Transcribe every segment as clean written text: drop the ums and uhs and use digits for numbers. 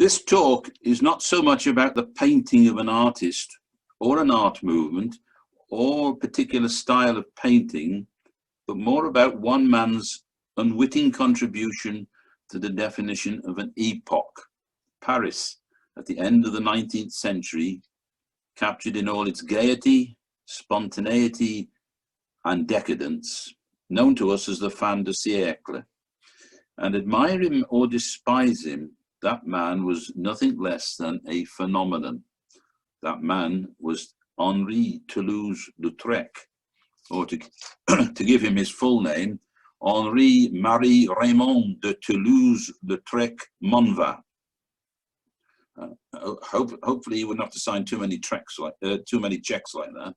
This talk is not so much about the painting of an artist or an art movement or a particular style of painting, but more about one man's unwitting contribution to the definition of an epoch. Paris, at the end of the 19th century, captured in all its gaiety, spontaneity, and decadence, known to us as the fin de siècle. And admire him or despise him, that man was nothing less than a phenomenon. That man was Henri Toulouse-Lautrec, or to give him his full name, Henri Marie Raymond de Toulouse-Lautrec Monvat. Hopefully, you wouldn't have to sign too many checks like that.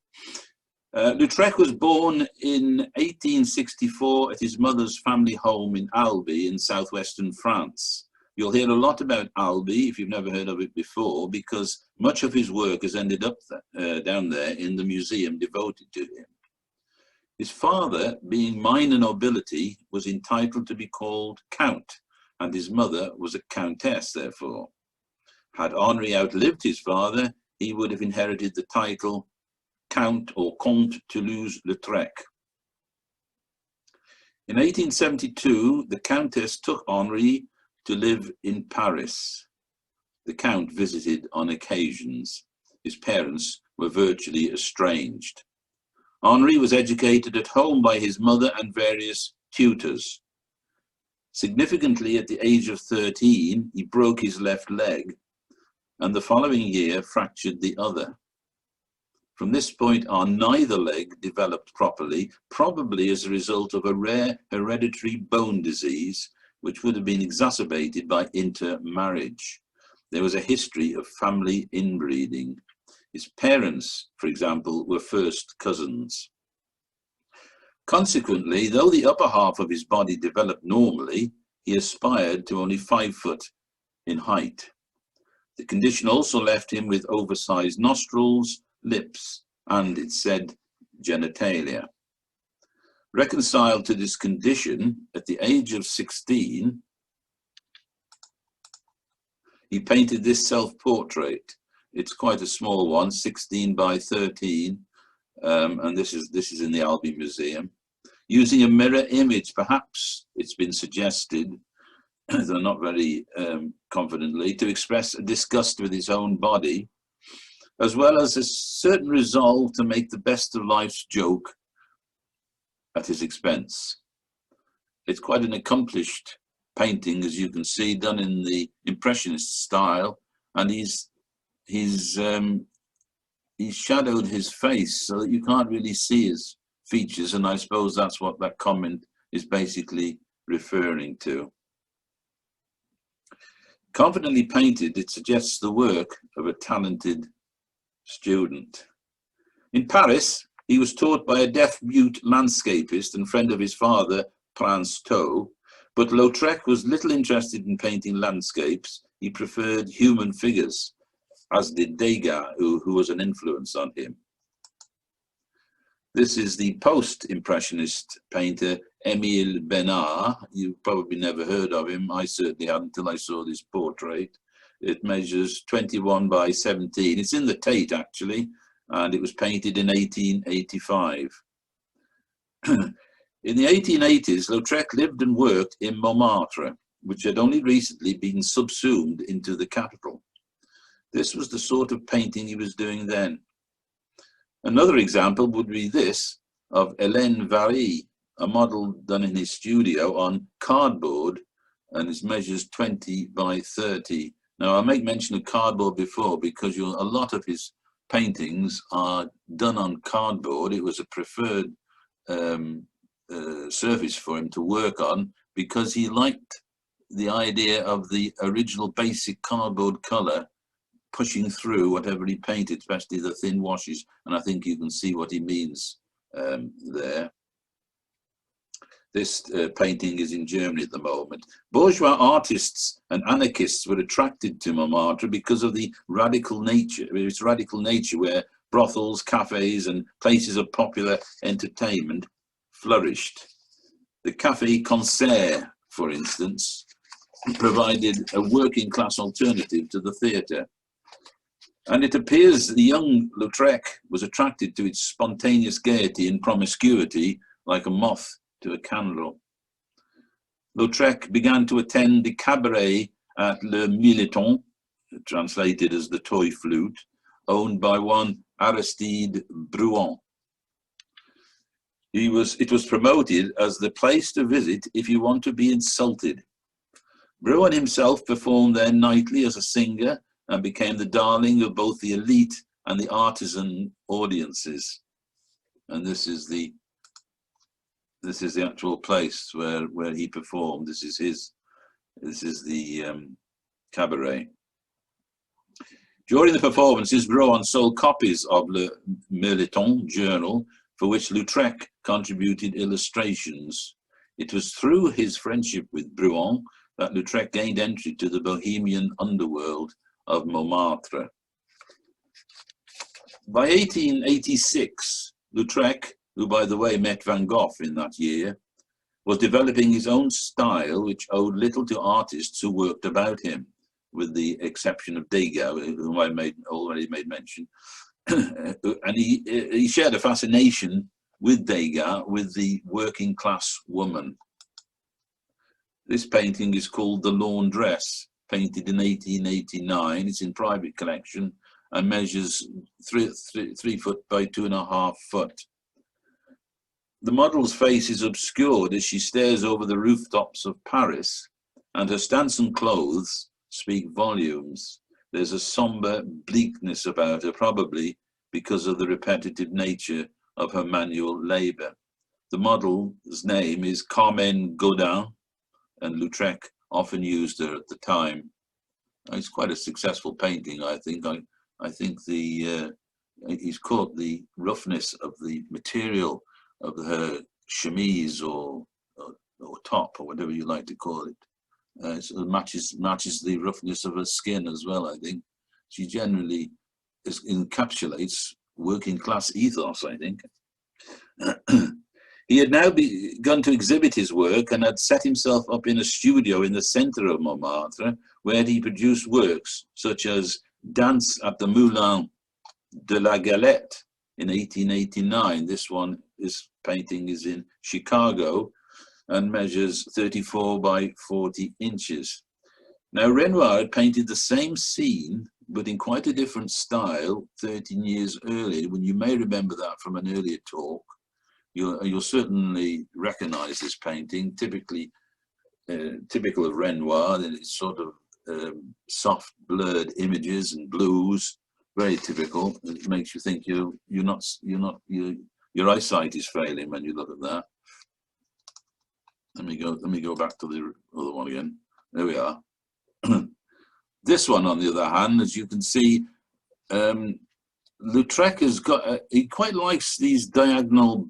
Lautrec was born in 1864 at his mother's family home in Albi in southwestern France. You'll hear a lot about Albi if you've never heard of it before, because much of his work has ended up down there in the museum devoted to him. His father, being minor nobility, was entitled to be called Count, and his mother was a countess, therefore. Had Henri outlived his father, he would have inherited the title Count or Comte Toulouse-Lautrec. In 1872, the Countess took Henri to live in Paris. The Count visited on occasions. His parents were virtually estranged. Henri was educated at home by his mother and various tutors. Significantly, at the age of 13, he broke his left leg, and the following year fractured the other. From this point on, neither leg developed properly, probably as a result of a rare hereditary bone disease, which would have been exacerbated by intermarriage. There was a history of family inbreeding. His parents, for example, were first cousins. Consequently, though the upper half of his body developed normally, he aspired to only 5 foot in height. The condition also left him with oversized nostrils, lips, and, it said, genitalia. Reconciled to this condition, at the age of 16, he painted this self-portrait. It's quite a small one, 16 by 13, and this is in the Albi Museum. Using a mirror image, perhaps it's been suggested, though not very confidently, to express a disgust with his own body, as well as a certain resolve to make the best of life's joke at his expense. It's quite an accomplished painting, as you can see, done in the Impressionist style, and he's shadowed his face so that you can't really see his features, and I suppose that's what that comment is basically referring to. Confidently painted, it suggests the work of a talented student. In Paris, he was taught by a deaf-mute landscapist and friend of his father, Prince Tau, but Lautrec was little interested in painting landscapes. He preferred human figures, as did Degas, who was an influence on him. This is the post-impressionist painter, Émile Bernard. You've probably never heard of him. I certainly hadn't until I saw this portrait. It measures 21 by 17. It's in the Tate, actually, and it was painted in 1885. In the 1880s, Lautrec lived and worked in Montmartre, which had only recently been subsumed into the capital. This was the sort of painting he was doing then. Another example would be this of Hélène Vary, a model done in his studio on cardboard, and it measures 20 by 30. Now, I make mention of cardboard before because a lot of his paintings are done on cardboard. It was a preferred surface for him to work on because he liked the idea of the original basic cardboard color pushing through whatever he painted, especially the thin washes, and I think you can see what he means there. This painting is in Germany at the moment. Bourgeois artists and anarchists were attracted to Montmartre because of the radical nature, its radical nature, where brothels, cafes, and places of popular entertainment flourished. The Café Concert, for instance, provided a working class alternative to the theatre. And it appears the young Lautrec was attracted to its spontaneous gaiety and promiscuity like a moth to a candle. Lautrec began to attend the cabaret at Le Milleton, translated as the toy flute, owned by one Aristide Bruant. It was promoted as the place to visit if you want to be insulted. Bruant himself performed there nightly as a singer and became the darling of both the elite and the artisan audiences. And this is the actual place where he performed. This is the cabaret. During the performances, Bruant sold copies of Le Milleton journal, for which Lautrec contributed illustrations. It was through his friendship with Bruant that Lautrec gained entry to the bohemian underworld of Montmartre. By 1886, Lautrec, who by the way met Van Gogh in that year, was developing his own style which owed little to artists who worked about him, with the exception of Degas, whom I already made mention. And he shared a fascination with Degas, with the working class woman. This painting is called The Laundress, painted in 1889. It's in private collection and measures 3 foot by 2.5 foot. The model's face is obscured as she stares over the rooftops of Paris, and her stance and clothes speak volumes. There's a somber bleakness about her, probably because of the repetitive nature of her manual labor. The model's name is Carmen Godin, and Lautrec often used her at the time. It's quite a successful painting, I think. I think he's caught the roughness of the material of her chemise or top, or whatever you like to call it. It matches the roughness of her skin as well, I think. She generally encapsulates working class ethos, I think. He had now begun to exhibit his work and had set himself up in a studio in the center of Montmartre, where he produced works such as Dance at the Moulin de la Galette in 1889. This painting is in Chicago and measures 34 by 40 inches. Now, Renoir had painted the same scene, but in quite a different style 13 years earlier. When you may remember that from an earlier talk, you'll certainly recognize this painting, typical of Renoir. That it's sort of soft, blurred images and blues, very typical. It makes you think your eyesight is failing when you look at that. Let me go back to the other one again. There we are. This one, on the other hand, as you can see, Lautrec has got, he quite likes these diagonal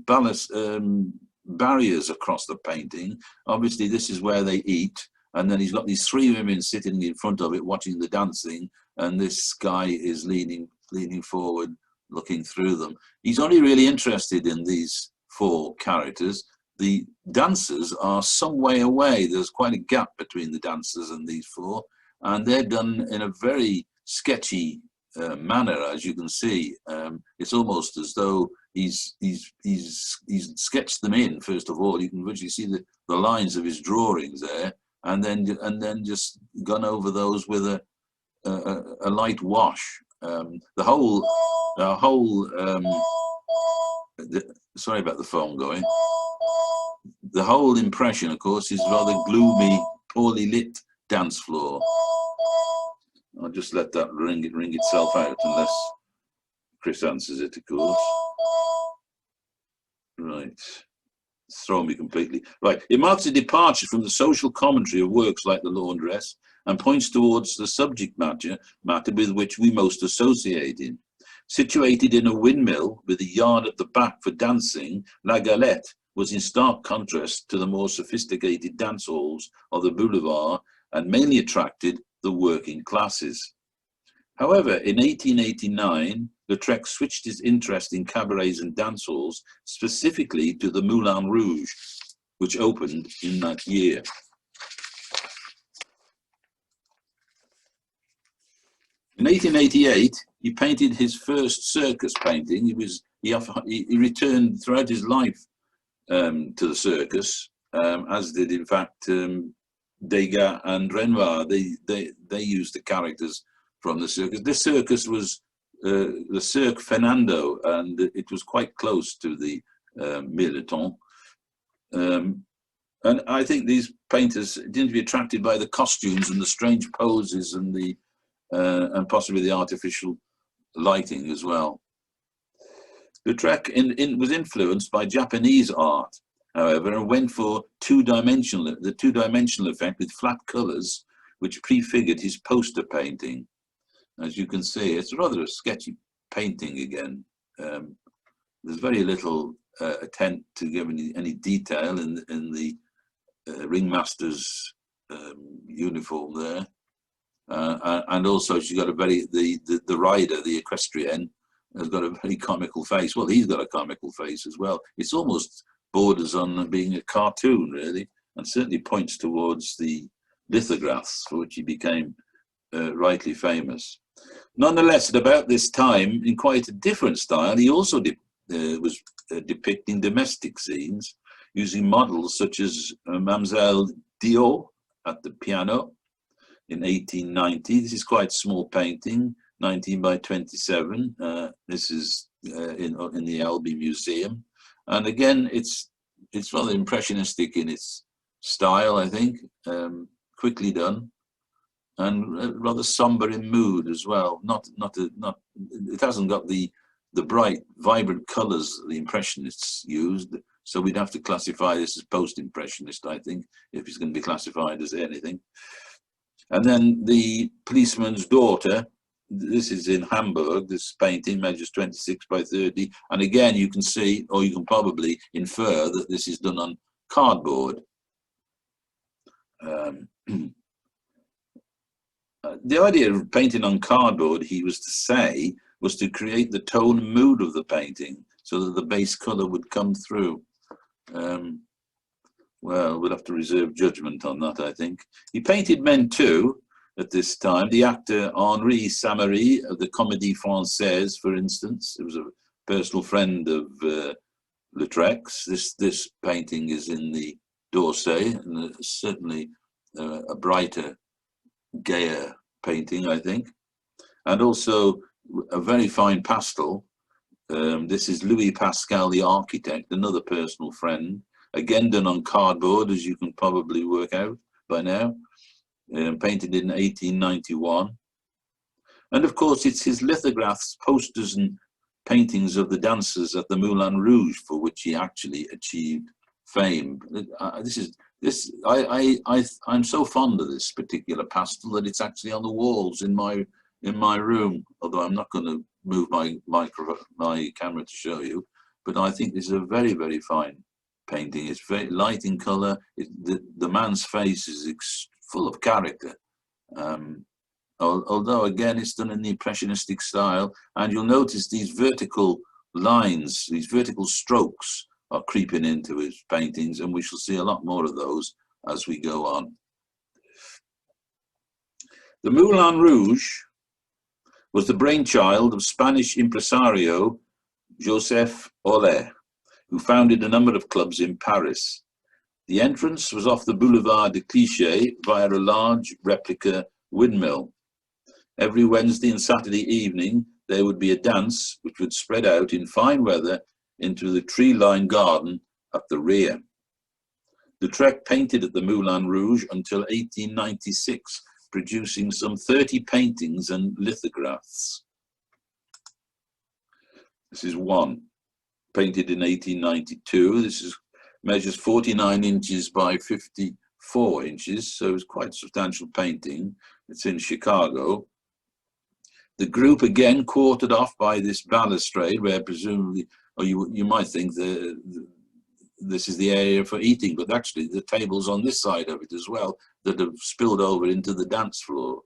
barriers across the painting. Obviously, this is where they eat, and then he's got these 3 women sitting in front of it watching the dancing, and this guy is leaning forward, looking through them. He's only really interested in these 4 characters. The dancers are some way away. There's quite a gap between the dancers and these 4, and they're done in a very sketchy manner, as you can see. It's almost as though he's sketched them in. First of all, you can virtually see the lines of his drawings there, and then just gone over those with a light wash. Sorry about the phone going. The whole impression, of course, is rather gloomy, poorly lit dance floor. I'll just let that ring itself out, unless Chris answers it, of course. Right. It's thrown me completely. Right. It marks a departure from the social commentary of works like The Laundress and points towards the subject matter with which we most associate it. Situated in a windmill with a yard at the back for dancing, La Galette was in stark contrast to the more sophisticated dance halls of the boulevard and mainly attracted the working classes. However, in 1889, Lautrec switched his interest in cabarets and dance halls, specifically to the Moulin Rouge, which opened in that year. In 1888, he painted his first circus painting. He returned throughout his life to the circus, as did in fact Degas and Renoir. They used the characters from the circus. This circus was the Cirque Fernando, and it was quite close to the Militant. And I think these painters didn't be attracted by the costumes and the strange poses and the and possibly the artificial lighting as well. Lautrec was influenced by Japanese art, however, and went for the two-dimensional effect with flat colours, which prefigured his poster painting. As you can see, it's rather a sketchy painting again. There's very little attempt to give any detail in the ringmaster's uniform there. And also she's got the rider, the equestrian, has got a very comical face. Well, he's got a comical face as well. It's almost borders on being a cartoon, really, and certainly points towards the lithographs for which he became rightly famous. Nonetheless, at about this time, in quite a different style, he also was depicting domestic scenes using models such as Mademoiselle Dio at the piano in 1890. This is quite a small painting, 19 by 27. This is in the Albi Museum, and again, it's rather impressionistic in its style, I think, quickly done, and rather somber in mood as well. It hasn't got the bright, vibrant colours the Impressionists used, so we'd have to classify this as post-Impressionist, I think, if it's going to be classified as anything. And then the Policeman's Daughter. This is in Hamburg. This painting measures 26 by 30, and again you can see, or you can probably infer, that this is done on cardboard. The idea of painting on cardboard, he was to say, was to create the tone and mood of the painting so that the base colour would come through. Well, we'll have to reserve judgment on that, I think. He painted men too at this time. The actor Henri Samary of the Comédie Française, for instance, it was a personal friend of Lautrec's. This painting is in the d'Orsay, and certainly a brighter, gayer painting, I think. And also a very fine pastel. This is Louis Pascal, the architect, another personal friend, again done on cardboard, as you can probably work out by now, painted in 1891. And of course, it's his lithographs, posters and paintings of the dancers at the Moulin Rouge for which he actually achieved fame. I'm so fond of this particular pastel that it's actually on the walls in my room, although I'm not going to move my camera to show you, but I think this is a very, very fine painting. It's very light in colour. The man's face is full of character, although again it's done in the impressionistic style, and you'll notice these vertical lines, these vertical strokes are creeping into his paintings, and we shall see a lot more of those as we go on. The Moulin Rouge was the brainchild of Spanish impresario Joseph Olé, who founded a number of clubs in Paris. The entrance was off the Boulevard de Clichy via a large replica windmill. Every Wednesday and Saturday evening, there would be a dance which would spread out in fine weather into the tree-lined garden at the rear. Lautrec painted at the Moulin Rouge until 1896, producing some 30 paintings and lithographs. This is one, painted in 1892. This measures 49 inches by 54 inches, so it's quite a substantial painting. It's in Chicago. The group again quartered off by this balustrade, where presumably, or you might think this is the area for eating, but actually the tables on this side of it as well that have spilled over into the dance floor.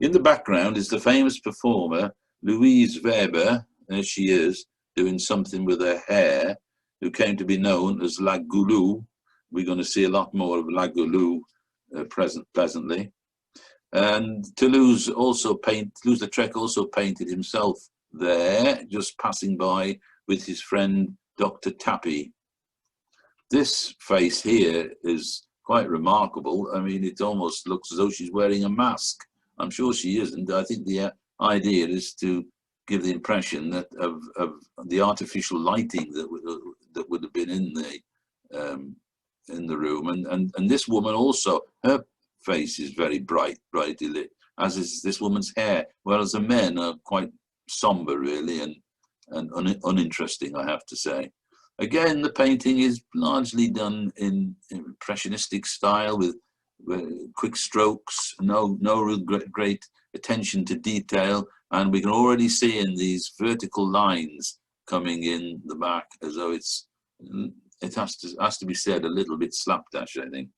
In the background is the famous performer Louise Weber, there she is, doing something with her hair, who came to be known as La Goulou. We're going to see a lot more of La Goulou presently. And Toulouse-Lautrec also painted himself there, just passing by with his friend Dr. Tappy. This face here is quite remarkable. I mean, it almost looks as though she's wearing a mask. I'm sure she isn't. I think the idea is to give the impression that of the artificial lighting that would have been in the room. And this woman also, her face is very brightly lit, as is this woman's hair, whereas the men are quite somber, really, and uninteresting, I have to say. Again, the painting is largely done in impressionistic style with quick strokes, no real great attention to detail, and we can already see in these vertical lines coming in the back as though it has to be said, a little bit slapdash, I think.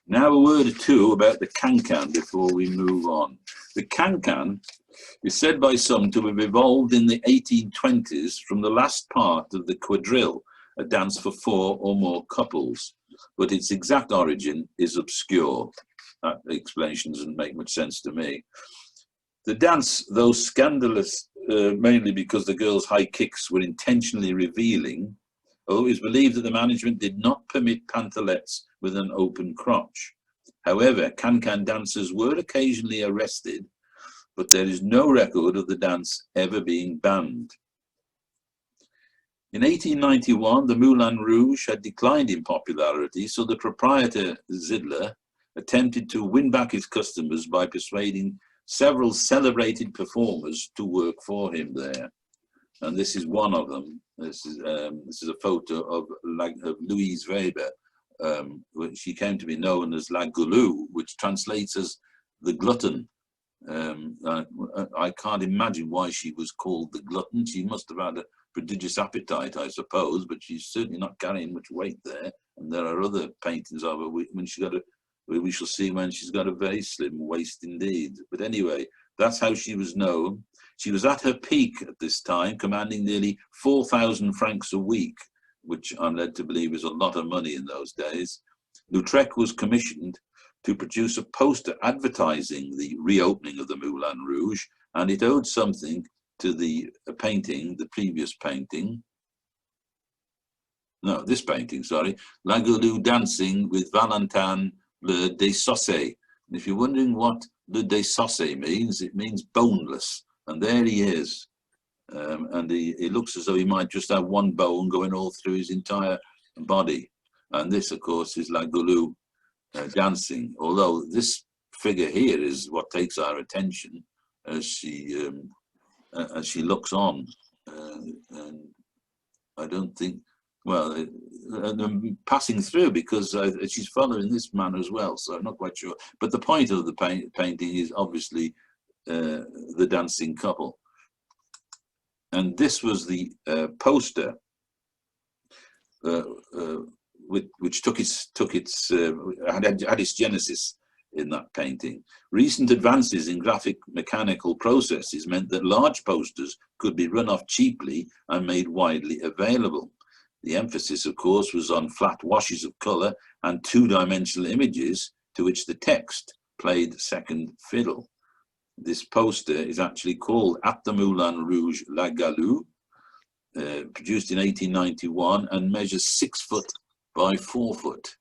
Now a word or two about the can-can before we move on. The can-can is said by some to have evolved in the 1820s from the last part of the quadrille, a dance for 4 or more couples, but its exact origin is obscure. That explanation doesn't make much sense to me. The dance, though scandalous mainly because the girls' high kicks were intentionally revealing, although it is believed that the management did not permit pantalettes with an open crotch. However, can-can dancers were occasionally arrested, but there is no record of the dance ever being banned. In 1891, the Moulin Rouge had declined in popularity, so the proprietor, Zidler, attempted to win back his customers by persuading several celebrated performers to work for him there. And this is one of them. This is a photo of Louise Weber. She came to be known as La Goulou, which translates as the glutton. I can't imagine why she was called the glutton. She must have had a prodigious appetite, I suppose, but she's certainly not carrying much weight there. And there are other paintings of her when she got we shall see when she's got a very slim waist indeed. But anyway, that's how she was known. She was at her peak at this time, commanding nearly 4,000 francs a week, which I'm led to believe was a lot of money in those days. Lautrec was commissioned to produce a poster advertising the reopening of the Moulin Rouge, and it owed something to the painting, the previous painting. No, this painting, sorry. La Goulou dancing with Valentin Le Dessaussé. And if you're wondering what Le Dessaussé means, it means boneless. And there he is. And he looks as though he might just have one bone going all through his entire body. And this, of course, is La Goulou dancing. Although this figure here is what takes our attention as she looks on. And I don't think, well, passing through because she's following this man as well, so I'm not quite sure. But the point of the painting is obviously the dancing couple. And this was the poster which had its genesis in that painting. Recent advances in graphic mechanical processes meant that large posters could be run off cheaply and made widely available. The emphasis, of course, was on flat washes of colour and two-dimensional images to which the text played second fiddle. This poster is actually called At the Moulin Rouge La Goulou, produced in 1891 and measures 6 foot by 4 foot.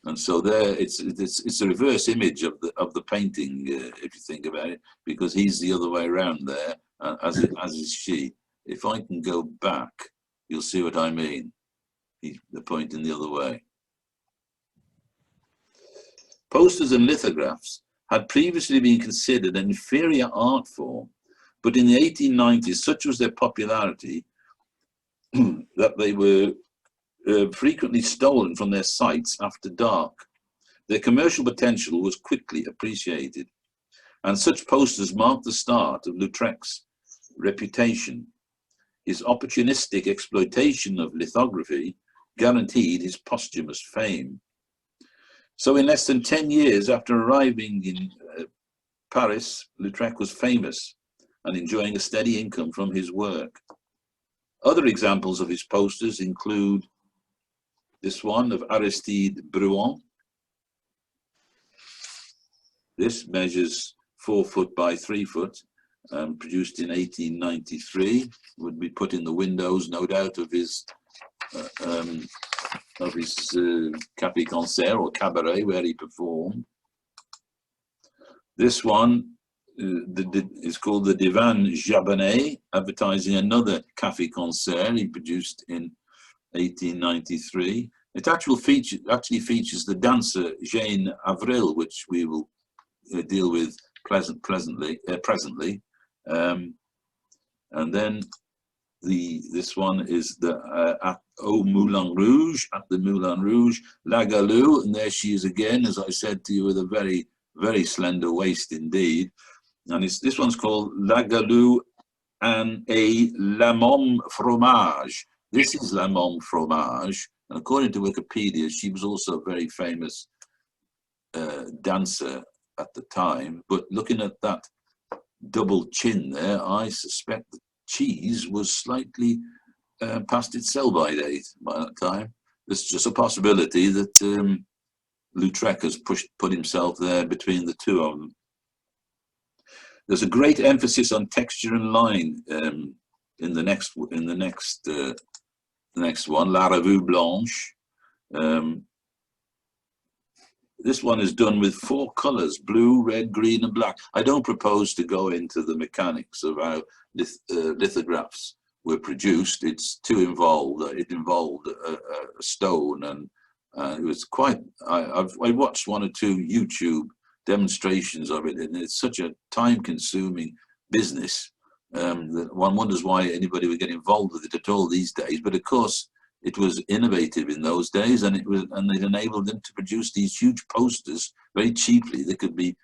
And so there, it's a reverse image of the painting, if you think about it, because he's the other way around there, as is she. If I can go back, you'll see what I mean. They're pointing the other way. Posters and lithographs had previously been considered an inferior art form, but in the 1890s, such was their popularity that they were frequently stolen from their sites after dark. Their commercial potential was quickly appreciated, and such posters marked the start of Lautrec's reputation. His opportunistic exploitation of lithography guaranteed his posthumous fame. So in less than 10 years after arriving in Paris, Lautrec was famous and enjoying a steady income from his work. Other examples of his posters include this one of Aristide Bruant. This measures 4 foot by 3 foot, produced in 1893. Would be put in the windows, no doubt, of his café concert or cabaret where he performed. This one is called the Divan Japonais, advertising another café concert he produced in 1893. It actually features the dancer Jane Avril, which we will deal with presently. And then this one is at Moulin Rouge, at the Moulin Rouge, La Galou, and there she is again, as I said to you, with a very, very slender waist indeed. And this one's called La Galou and a La Môme Fromage. This is La Môme Fromage, and according to Wikipedia, she was also a very famous dancer at the time. But looking at that double chin there, I suspect the cheese was slightly past its sell-by date by that time. There's just a possibility that Lautrec has put himself there between the two of them. There's a great emphasis on texture and line in the next one, La Revue Blanche. This one is done with 4 colors: blue, red, green, and black. I don't propose to go into the mechanics of how lithographs were produced. It's too involved. It involved a stone, and it was quite. I watched 1 or 2 YouTube demonstrations of it, and it's such a time-consuming business that one wonders why anybody would get involved with it at all these days. But of course, it was innovative in those days, and it enabled them to produce these huge posters very cheaply. They could be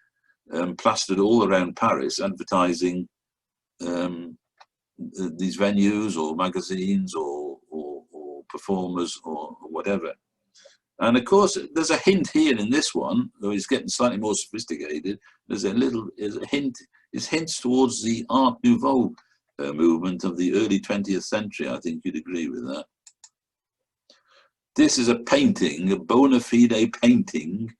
plastered all around Paris, advertising these venues or magazines or performers or whatever. And of course, there's a hint here in this one, though it's getting slightly more sophisticated. There's a hint. It hints towards the Art Nouveau movement of the early 20th century. I think you'd agree with that. This is a painting, a bona fide painting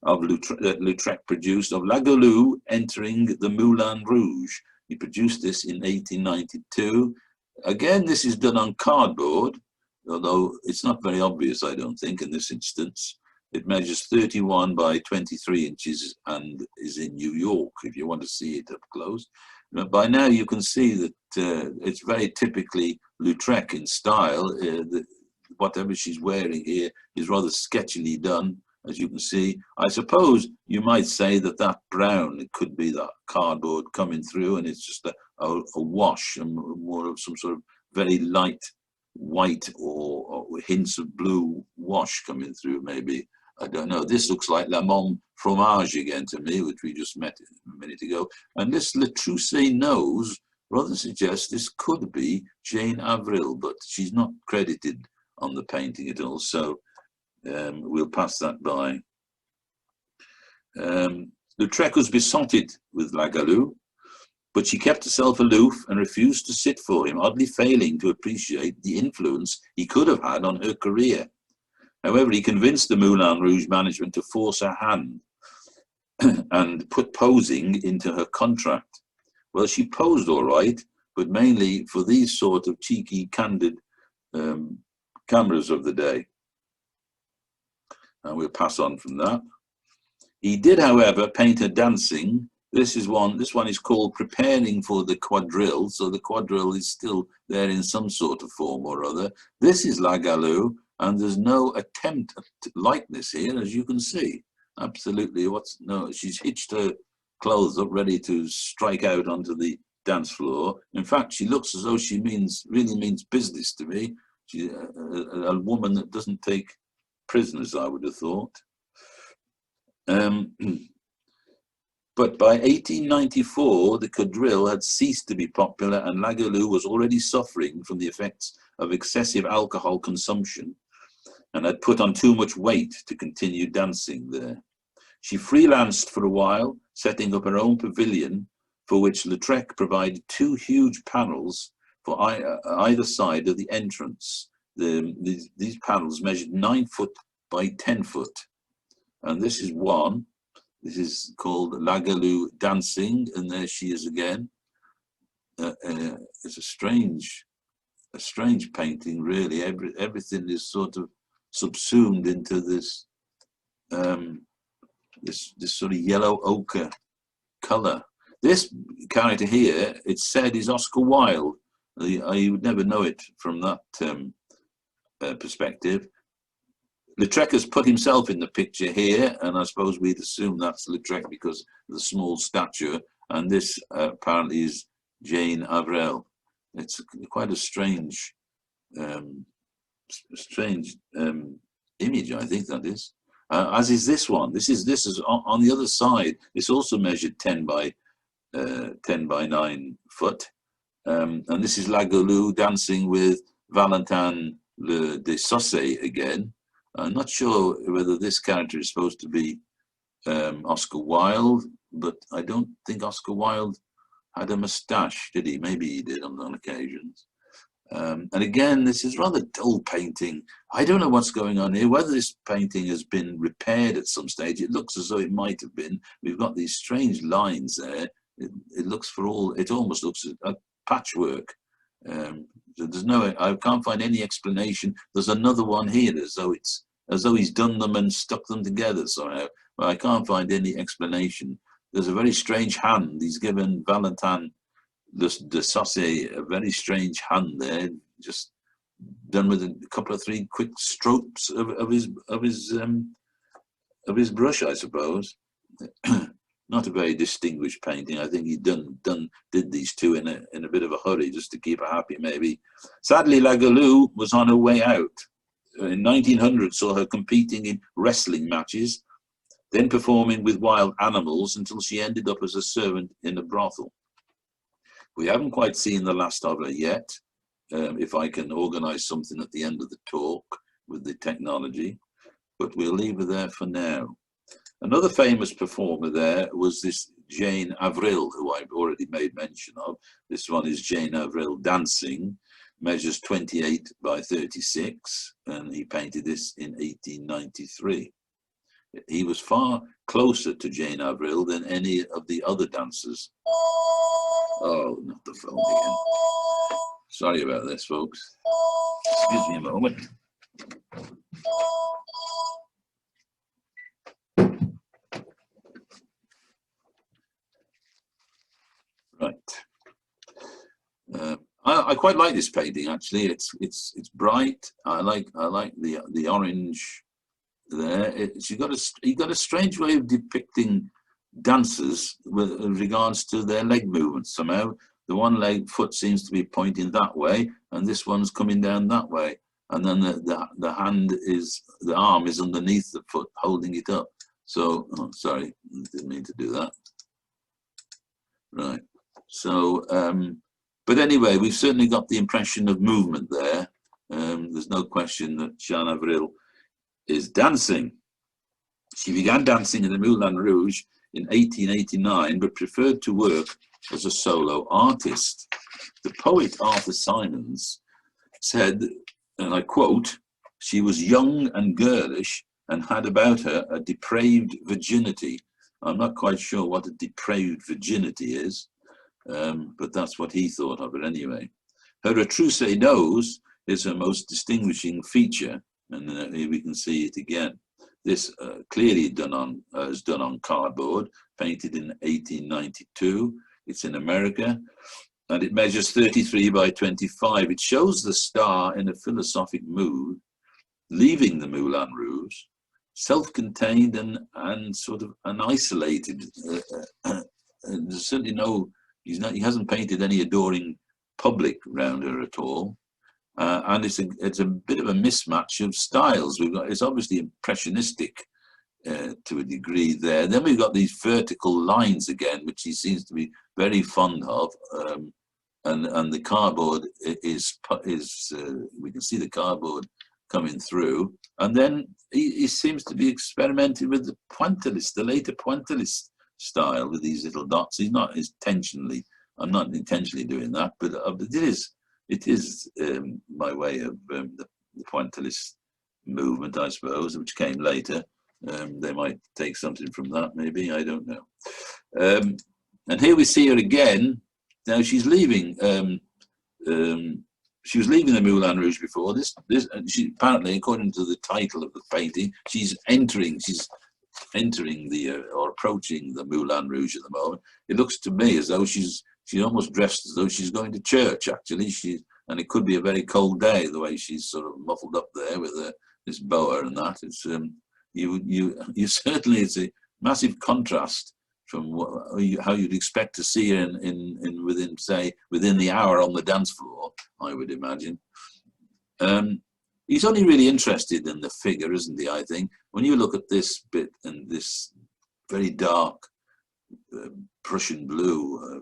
of that Lautrec produced of La Galou entering the Moulin Rouge. He produced this in 1892. Again, this is done on cardboard, although it's not very obvious, I don't think, in this instance. It measures 31 by 23 inches and is in New York, if you want to see it up close. By now you can see that it's very typically Lautrec in style. Whatever she's wearing here is rather sketchily done, as you can see. I suppose you might say that that brown, it could be that cardboard coming through, and it's just a wash and more of some sort of very light white or hints of blue wash coming through, maybe. I don't know. This looks like La Môme Fromage again to me, which we just met a minute ago. And this Le Trousset nose rather suggests this could be Jane Avril, but she's not credited on the painting at all, so we'll pass that by. Lautrec was besotted with La Galou, but she kept herself aloof and refused to sit for him, oddly failing to appreciate the influence he could have had on her career. However, he convinced the Moulin Rouge management to force her hand and put posing into her contract. Well, she posed all right, but mainly for these sort of cheeky, candid cameras of the day. And we'll pass on from that. He did, however, paint her dancing. This one is called Preparing for the Quadrille. So the quadrille is still there in some sort of form or other. This is La Galou, and there's no attempt at likeness here, as you can see. Absolutely, she's hitched her clothes up, ready to strike out onto the dance floor. In fact, she looks as though she really means business to me. She's a woman that doesn't take prisoners, I would have thought. But by 1894, the quadrille had ceased to be popular, and La Galou was already suffering from the effects of excessive alcohol consumption and had put on too much weight to continue dancing there. She freelanced for a while, setting up her own pavilion, for which Lautrec provided 2 huge panels for either side of the entrance. These panels measured 9 foot by 10 foot. And this is one. This is called Lagalou Dancing, and there she is again. It's a strange painting, really. Everything is sort of subsumed into this this sort of yellow ochre color. This character here, it's said, is Oscar Wilde. I would never know it from that perspective. Lautrec has put himself in the picture here, and I suppose we'd assume that's Lautrec because of the small stature. And this apparently is Jane Avril. It's quite a strange image, I think that is. As is this one. This is on the other side. It's also measured 10 by 9 foot, and this is Lagalou dancing with Valentin Le de Saussay again. I'm not sure whether this character is supposed to be Oscar Wilde, but I don't think Oscar Wilde had a moustache, did he? Maybe he did on occasions. And again, this is rather dull painting. I don't know what's going on here, whether this painting has been repaired at some stage. It looks as though it might have been. We've got these strange lines there. It almost looks like patchwork. There's I can't find any explanation. There's another one here, as though he's done them and stuck them together somehow. But I can't find any explanation. There's a very strange hand. He's given Valentin de Saussay a very strange hand there, just done with a couple of 3 quick strokes of his brush, I suppose. Not a very distinguished painting. I think he did these two in a bit of a hurry just to keep her happy, maybe. Sadly, Lagalou was on her way out. In 1900, saw her competing in wrestling matches, then performing with wild animals until she ended up as a servant in a brothel. We haven't quite seen the last of her yet. If I can organise something at the end of the talk with the technology, but we'll leave her there for now. Another famous performer there was this Jane Avril, who I've already made mention of. This one is Jane Avril Dancing, measures 28 by 36, and he painted this in 1893. He was far closer to Jane Avril than any of the other dancers. Oh, not the phone again. Sorry about this, folks. Excuse me a moment. Right. I quite like this painting, actually. It's bright. I like the orange there. He got a strange way of depicting dancers with regards to their leg movements. Somehow the one foot seems to be pointing that way, and this one's coming down that way, and then the arm is underneath the foot holding it up. So, oh, sorry, didn't mean to do that. Right. So but anyway, we've certainly got the impression of movement there. There's no question that Jeanne Avril is dancing. She began dancing in the Moulin Rouge in 1889, but preferred to work as a solo artist. The poet Arthur Symons said, and I quote, "She was young and girlish and had about her a depraved virginity." I'm not quite sure what a depraved virginity is, but that's what he thought of it anyway. Her retroussé nose is her most distinguishing feature, and here we can see it again. This clearly is done on cardboard, painted in 1892. It's in America, and it measures 33 by 25. It shows the star in a philosophic mood, leaving the Moulin Rouge, self-contained and sort of isolated. There's certainly he hasn't painted any adoring public around her at all. And it's a bit of a mismatch of styles. It's obviously impressionistic to a degree there. Then we've got these vertical lines again, which he seems to be very fond of. And the cardboard is we can see the cardboard coming through. And then he seems to be experimenting with the pointillist, the later pointillist style with these little dots. I'm not intentionally doing that, but it is it is by way of the pointillist movement, I suppose, which came later. They might take something from that, maybe, I don't know. And here we see her again. Now she's leaving. She was leaving the Moulin Rouge before this. She apparently, according to the title of the painting, she's entering the or approaching the Moulin Rouge at the moment. It looks to me as though she's almost dressed as though she's going to church. Actually, and it could be a very cold day the way she's sort of muffled up there with this boa and that. It's you certainly, it's a massive contrast from how you'd expect to see her within the hour on the dance floor, I would imagine. He's only really interested in the figure, isn't he, I think? When you look at this bit and this very dark Prussian blue,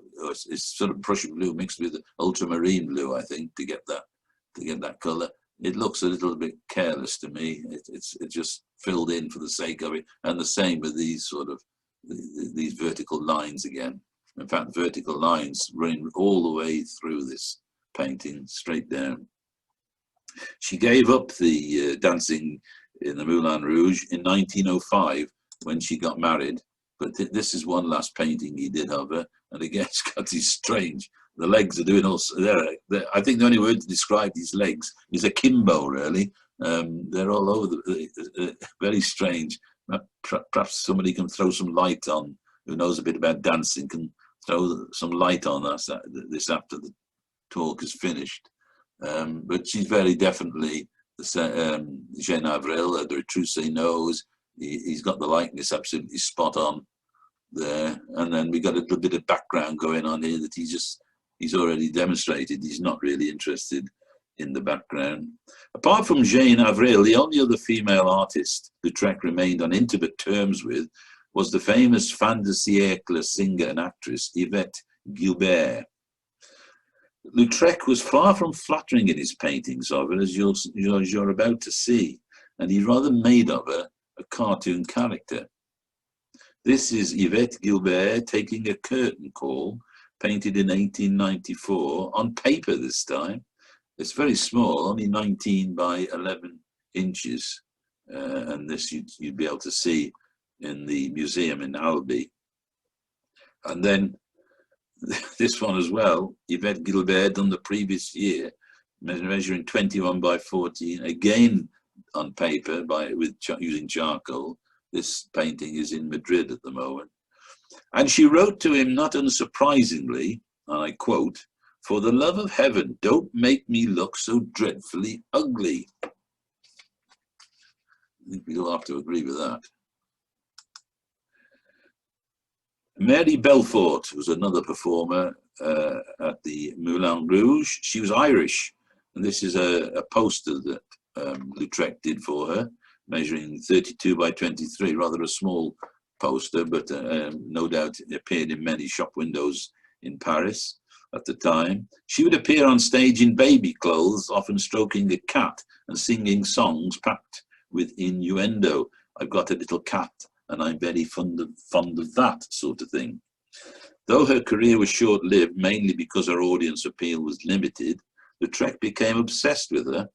it's sort of Prussian blue mixed with ultramarine blue, I think, to get that colour. It looks a little bit careless to me. It's just filled in for the sake of it. And the same with these sort of these vertical lines again. In fact, vertical lines running all the way through this painting, straight down. She gave up the dancing in the Moulin Rouge in 1905 when she got married. But this is one last painting he did of her, and again, it's got these strange. The legs are doing all. I think the only word to describe these legs is akimbo. Really, they're all over. Very strange. Perhaps somebody can throw some light on, who knows a bit about dancing, can throw some light on this after the talk is finished. But she's very definitely Jean Avril, the retroussé nose. He's got the likeness absolutely spot on there. And then we got a little bit of background going on here that he's already demonstrated. He's not really interested in the background. Apart from Jean Avril, the only other female artist Lautrec remained on intimate terms with was the famous fin de siècle singer and actress Yvette Guilbert. Lautrec was far from flattering in his paintings of her, as you're about to see, and he rather made of her a cartoon character. This is Yvette Guilbert taking a curtain call, painted in 1894, on paper this time. It's very small, only 19 by 11 inches, and this you'd be able to see in the museum in Albi. And then this one as well, Yvette Guilbert, done the previous year, measuring 21 by 14, again on paper using charcoal. This painting is in Madrid at the moment. And she wrote to him, not unsurprisingly, and I quote, "For the love of heaven, don't make me look so dreadfully ugly." I think we'll have to agree with that. Mary Belfort was another performer at the Moulin Rouge. She was Irish, and this is a poster that Lautrec did for her, measuring 32 by 23, rather a small poster, but no doubt it appeared in many shop windows in Paris at the time. She would appear on stage in baby clothes, often stroking a cat and singing songs packed with innuendo. "I've got a little cat and I'm very fond of that," sort of thing. Though her career was short-lived, mainly because her audience appeal was limited, Lautrec became obsessed with her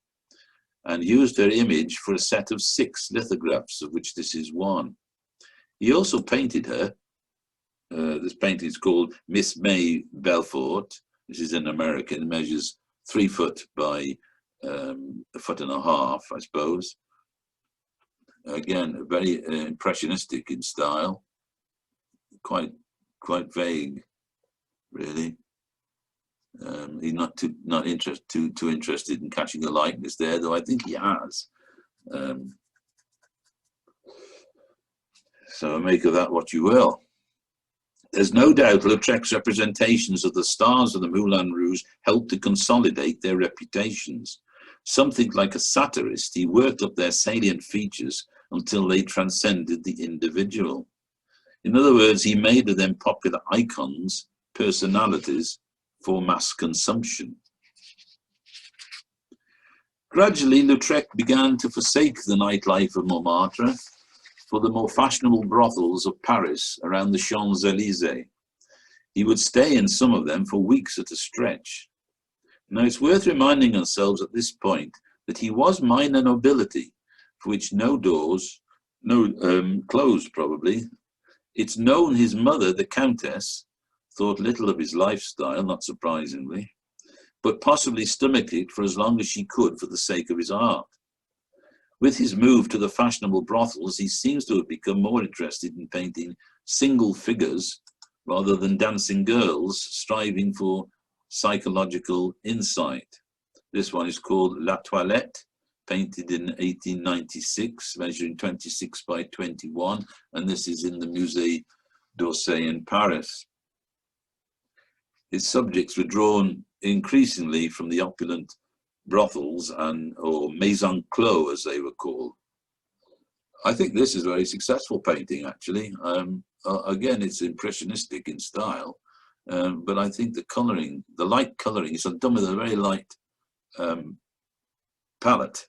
and used her image for a set of 6 lithographs, of which this is one. He also painted her. This painting is called Miss May Belfort. This is an American, measures 3 foot by 1.5 foot, I suppose. Again, very impressionistic in style, quite vague, really. He's not too interested in catching a likeness there, though I think he has. So make of that what you will. There's no doubt Lautrec's representations of the stars of the Moulin Rouge helped to consolidate their reputations. Something like a satirist, he worked up their salient features until they transcended the individual. In other words, he made of them popular icons, personalities, for mass consumption. Gradually, Lautrec began to forsake the nightlife of Montmartre for the more fashionable brothels of Paris around the Champs-Élysées. He would stay in some of them for weeks at a stretch. Now, it's worth reminding ourselves at this point that he was minor nobility, for which no doors, no closed probably. It's known his mother, the Countess, thought little of his lifestyle, not surprisingly, but possibly stomached it for as long as she could for the sake of his art. With his move to the fashionable brothels, he seems to have become more interested in painting single figures rather than dancing girls striving for psychological insight. This one is called La Toilette, painted in 1896, measuring 26 by 21, and this is in the Musée d'Orsay in Paris. His subjects were drawn increasingly from the opulent brothels or maison clos, as they were called. I think this is a very successful painting, actually. Again, it's impressionistic in style, but I think the colouring, the light colouring, is done with a very light palette,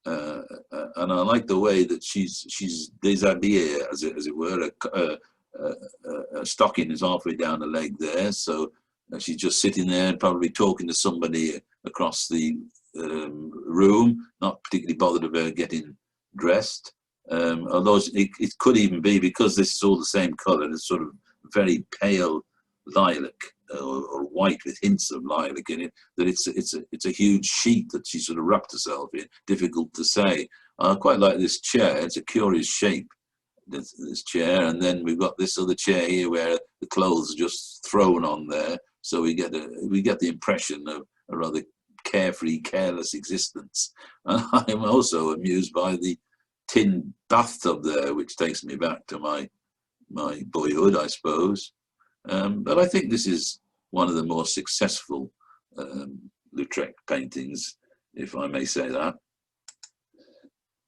and I like the way that she's déshabillée, as it were. A stocking is halfway down the leg there, so she's just sitting there and probably talking to somebody across the room, not particularly bothered about getting dressed. Although it could even be, because this is all the same colour, it's sort of very pale lilac or white with hints of lilac in it, that it's a huge sheet that she sort of wrapped herself in. Difficult to say. I quite like this chair. It's a curious shape, this chair, and then we've got this other chair here where the clothes are just thrown on there, so we get the impression of a rather carefree, careless existence. And I'm also amused by the tin bathtub there, which takes me back to my boyhood, I suppose. But I think this is one of the more successful Lautrec paintings, if I may say that.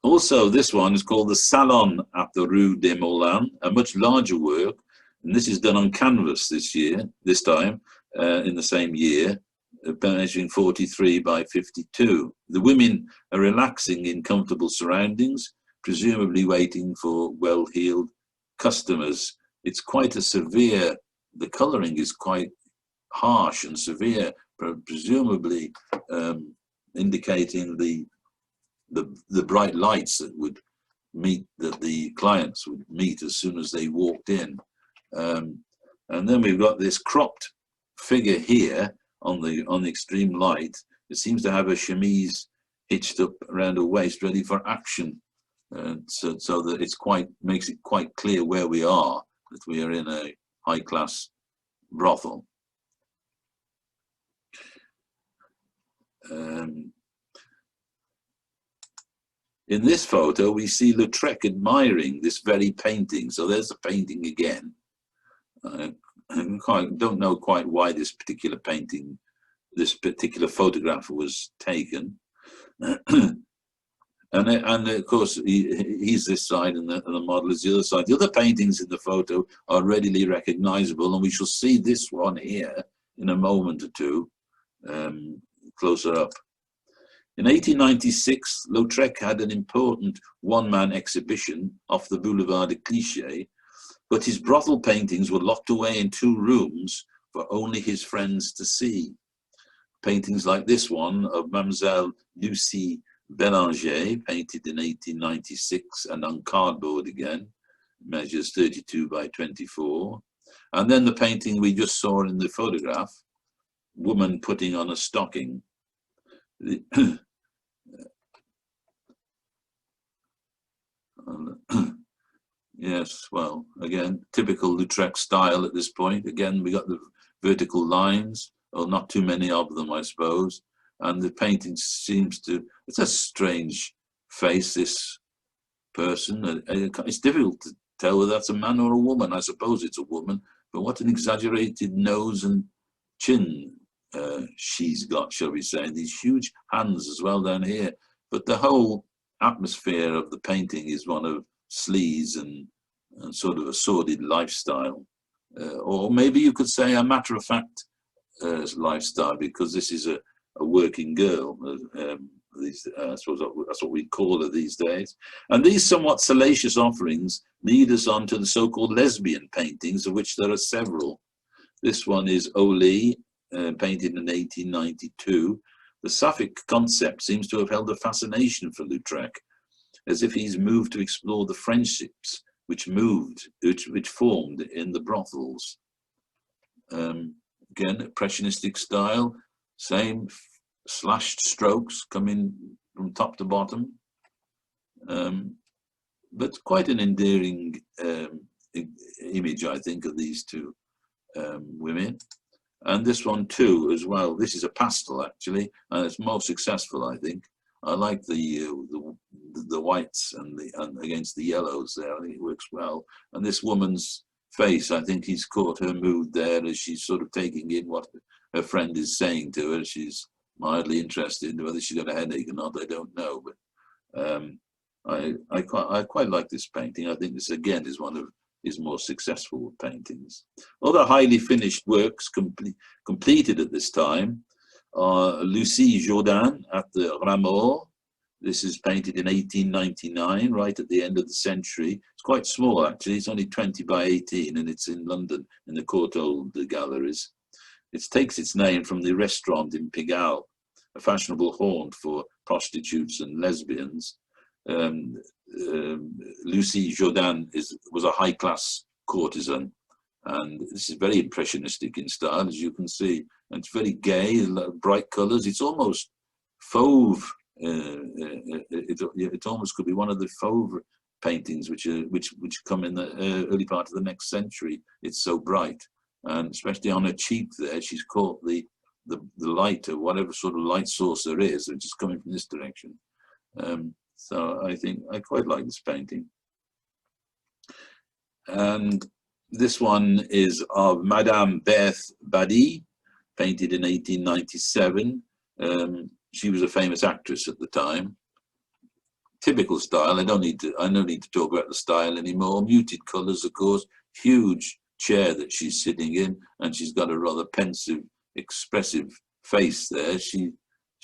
Also, this one is called the Salon at the Rue des Moulins, a much larger work, and this is done on canvas this time, in the same year, measuring 43 by 52. The women are relaxing in comfortable surroundings, presumably waiting for well-heeled customers. It's quite a severe, the colouring is quite harsh and severe, presumably indicating the bright lights that the clients would meet as soon as they walked in. And then we've got this cropped figure here on the extreme light. It seems to have a chemise hitched up around her waist, ready for action. So that makes it quite clear where we are, that we are in a high-class brothel. In this photo, we see Lautrec admiring this very painting. So there's the painting again. I don't know quite why this particular photograph was taken. And of course, he's this side and the model is the other side. The other paintings in the photo are readily recognizable, and we shall see this one here in a moment or two, closer up. In 1896, Lautrec had an important one-man exhibition off the Boulevard de Clichy, but his brothel paintings were locked away in 2 rooms for only his friends to see. Paintings like this one of Mademoiselle Lucie Bélanger, painted in 1896 and on cardboard again, measures 32 by 24. And then the painting we just saw in the photograph, woman putting on a stocking. Yes, well, again, typical Lautrec style at this point. Again, we got the vertical lines, or not too many of them, I suppose. And the painting seems to, it's a strange face, this person. It's difficult to tell whether that's a man or a woman. I suppose it's a woman, but what an exaggerated nose and chin she's got, shall we say. These huge hands as well down here. But the whole atmosphere of the painting is one of sleaze and sort of a sordid lifestyle. Or maybe you could say a matter-of-fact lifestyle, because this is a working girl. I suppose that's what we call her these days. And these somewhat salacious offerings lead us on to the so-called lesbian paintings, of which there are several. This one is Oli, painted in 1892, the Sapphic concept seems to have held a fascination for Lautrec, as if he's moved to explore the friendships which formed in the brothels. Again, impressionistic style, same slashed strokes coming from top to bottom, but quite an endearing image, I think, of these two women. And this one too, as well. This is a pastel actually, and it's more successful, I think. I like the whites and against the yellows there. I think it works well. And this woman's face, I think he's caught her mood there as she's sort of taking in what her friend is saying to her. She's mildly interested. Whether she's got a headache or not, I don't know. But I quite like this painting. I think this again is one of his more successful paintings. Other highly finished works completed at this time are Lucie Jourdain at the Rameau. This is painted in 1899, right at the end of the century. It's quite small actually, it's only 20 by 18, and it's in London in the Courtauld galleries. It takes its name from the restaurant in Pigalle, a fashionable haunt for prostitutes and lesbians. Lucie Jourdain was a high-class courtesan, and this is very impressionistic in style, as you can see. And it's very gay, bright colours. It's almost fauve. It almost could be one of the fauve paintings which come in the early part of the next century. It's so bright, and especially on her cheek there, she's caught the light, or whatever sort of light source there is, which is coming from this direction. So I think I quite like this painting. And this one is of Madame Berthe Badi, painted in 1897. She was a famous actress at the time. Typical style. I don't need to talk about the style anymore. Muted colours, of course. Huge chair that she's sitting in, and she's got a rather pensive, expressive face there. She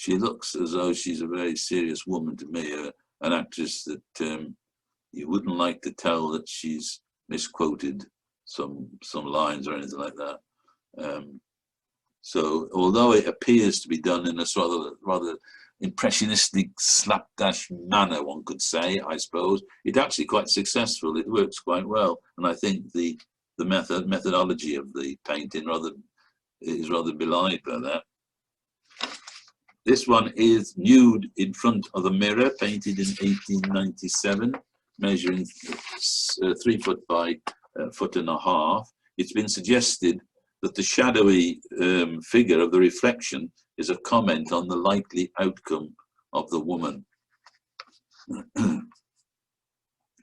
looks as though she's a very serious woman to me. An actress that you wouldn't like to tell that she's misquoted some lines or anything like that. So although it appears to be done in a rather impressionistic slapdash manner, one could say, I suppose, it's actually quite successful. It works quite well, and I think the methodology of the painting is rather belied by that. This one is nude in front of a mirror, painted in 1897, measuring 3 foot by a foot and a half. It's been suggested that the shadowy figure of the reflection is a comment on the likely outcome of the woman. I'll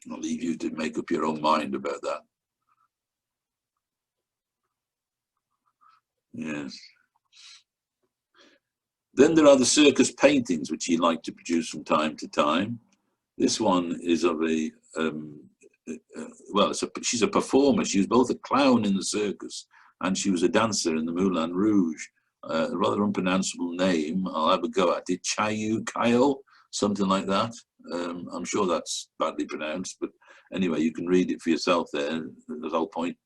leave you to make up your own mind about that. Yes. Then there are the circus paintings, which he liked to produce from time to time. This one is of a, she's a performer. She was both a clown in the circus and she was a dancer in the Moulin Rouge. A rather unpronounceable name. I'll have a go at it. Chayu Kayo, something like that. I'm sure that's badly pronounced, but anyway, you can read it for yourself there. The whole point.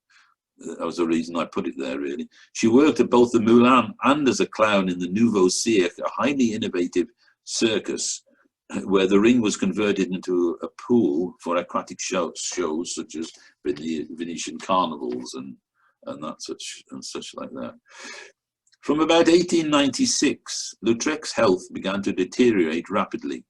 That was the reason I put it there, really. She worked at both the Moulin and as a clown in the Nouveau Cirque, a highly innovative circus where the ring was converted into a pool for aquatic shows such as Venetian carnivals and such like that. From about 1896, Lautrec's health began to deteriorate rapidly.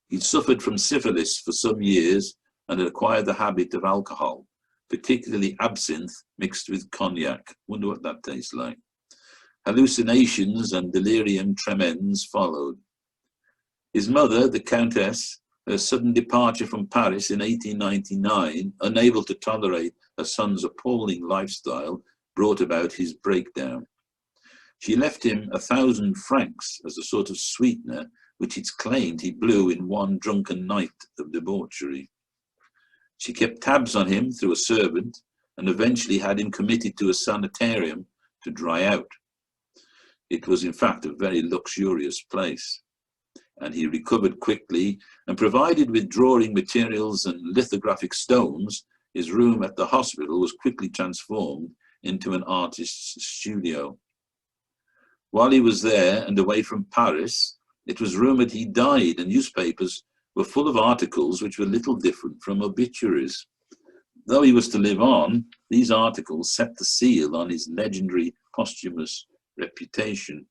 He'd suffered from syphilis for some years and had acquired the habit of alcohol, particularly absinthe mixed with cognac. Wonder what that tastes like. Hallucinations and delirium tremens followed. His mother, the Countess, her sudden departure from Paris in 1899, unable to tolerate her son's appalling lifestyle, brought about his breakdown. She left him 1,000 francs as a sort of sweetener, which it's claimed he blew in one drunken night of debauchery. She kept tabs on him through a servant and eventually had him committed to a sanitarium to dry out. It was in fact a very luxurious place, and he recovered quickly, and provided with drawing materials and lithographic stones, his room at the hospital was quickly transformed into an artist's studio. While he was there and away from Paris, it was rumoured he died, and newspapers were full of articles which were little different from obituaries. Though he was to live on, these articles set the seal on his legendary posthumous reputation.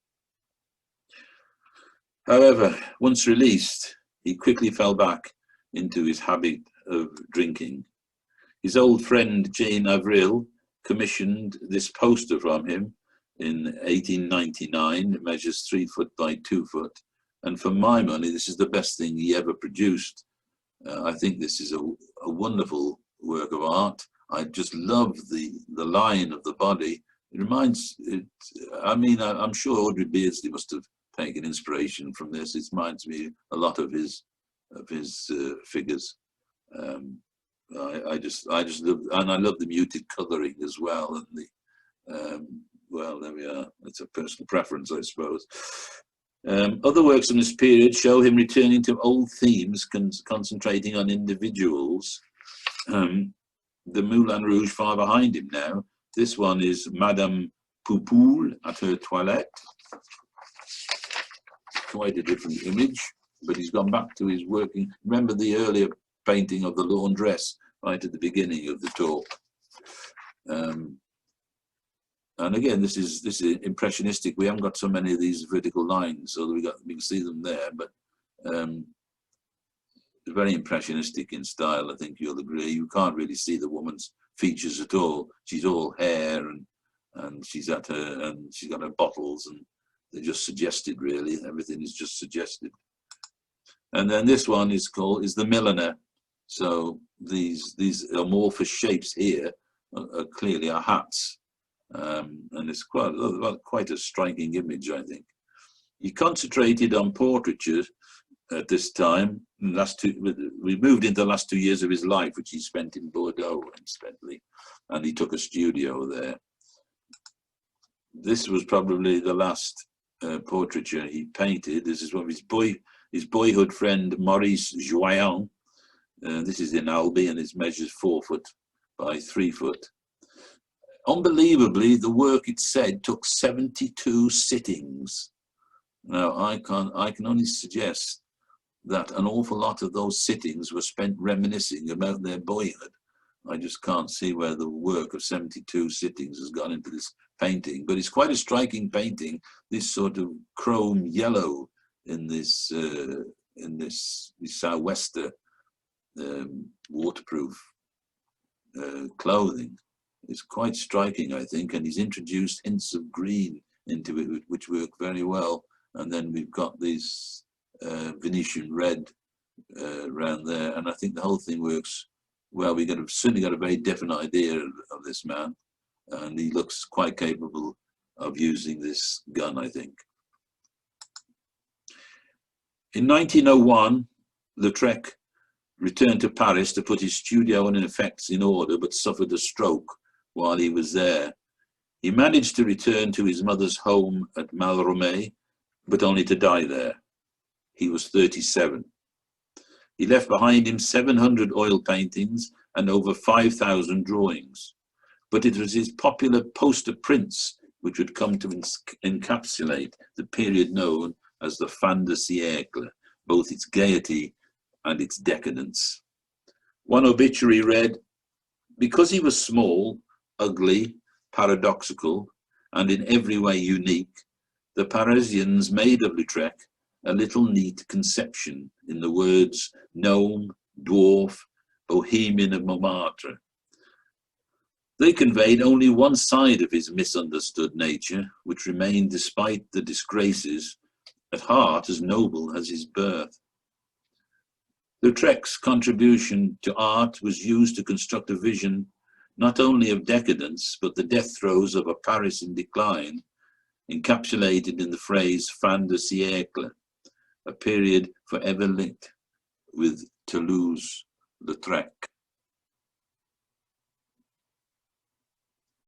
However, once released, he quickly fell back into his habit of drinking. His old friend Jane Avril commissioned this poster from him in 1899. It measures 3 foot by 2 foot. And for my money, this is the best thing he ever produced. I think this is a wonderful work of art. I just love the line of the body. It reminds, I'm sure Audrey Beardsley must have taken inspiration from this. It reminds me a lot of his figures. I just love, and I love the muted colouring as well. And the well, there we are. It's a personal preference, I suppose. Other works in this period show him returning to old themes, concentrating on individuals. The Moulin Rouge far behind him now. This one is Madame Poupoule at her toilette. Quite a different image, but he's gone back to his working. Remember the earlier painting of the laundress right at the beginning of the talk. And again, this is impressionistic. We haven't got so many of these vertical lines, so we can see them there. But very impressionistic in style. I think you'll agree. You can't really see the woman's features at all. She's all hair, and she's got her bottles, and they're just suggested. Really, everything is just suggested. And then this one is the milliner. So these amorphous shapes here are clearly hats. And it's quite a striking image, I think. He concentrated on portraiture at this time. We moved into the last 2 years of his life, which he spent in Bordeaux, incidentally, and he took a studio there. This was probably the last portraiture he painted. This is one of his boyhood friend Maurice Joyon. This is in Albi, and it measures 4 foot by 3 foot. Unbelievably, the work, it said, took 72 sittings. Now, I can only suggest that an awful lot of those sittings were spent reminiscing about their boyhood. I just can't see where the work of 72 sittings has gone into this painting, but it's quite a striking painting. This sort of chrome yellow in this sou'wester waterproof clothing. It's quite striking, I think, and he's introduced hints of green into it, which work very well. And then we've got this Venetian red around there, and I think the whole thing works well. Certainly got a very definite idea of this man, and he looks quite capable of using this gun, I think. In 1901, Lautrec returned to Paris to put his studio and effects in order, but suffered a stroke while he was there. He managed to return to his mother's home at Malromé, but only to die there. He was 37. He left behind him 700 oil paintings and over 5,000 drawings. But it was his popular poster prints which would come to encapsulate the period known as the fin de siècle, both its gaiety and its decadence. One obituary read, "Because he was small, ugly, paradoxical, and in every way unique, the Parisians made of Lautrec a little neat conception in the words gnome, dwarf, bohemian of Montmartre. They conveyed only one side of his misunderstood nature, which remained, despite the disgraces, at heart as noble as his birth. Lautrec's contribution to art was used to construct a vision not only of decadence, but the death throes of a Paris in decline, encapsulated in the phrase fin de siècle, a period forever linked with Toulouse-Lautrec.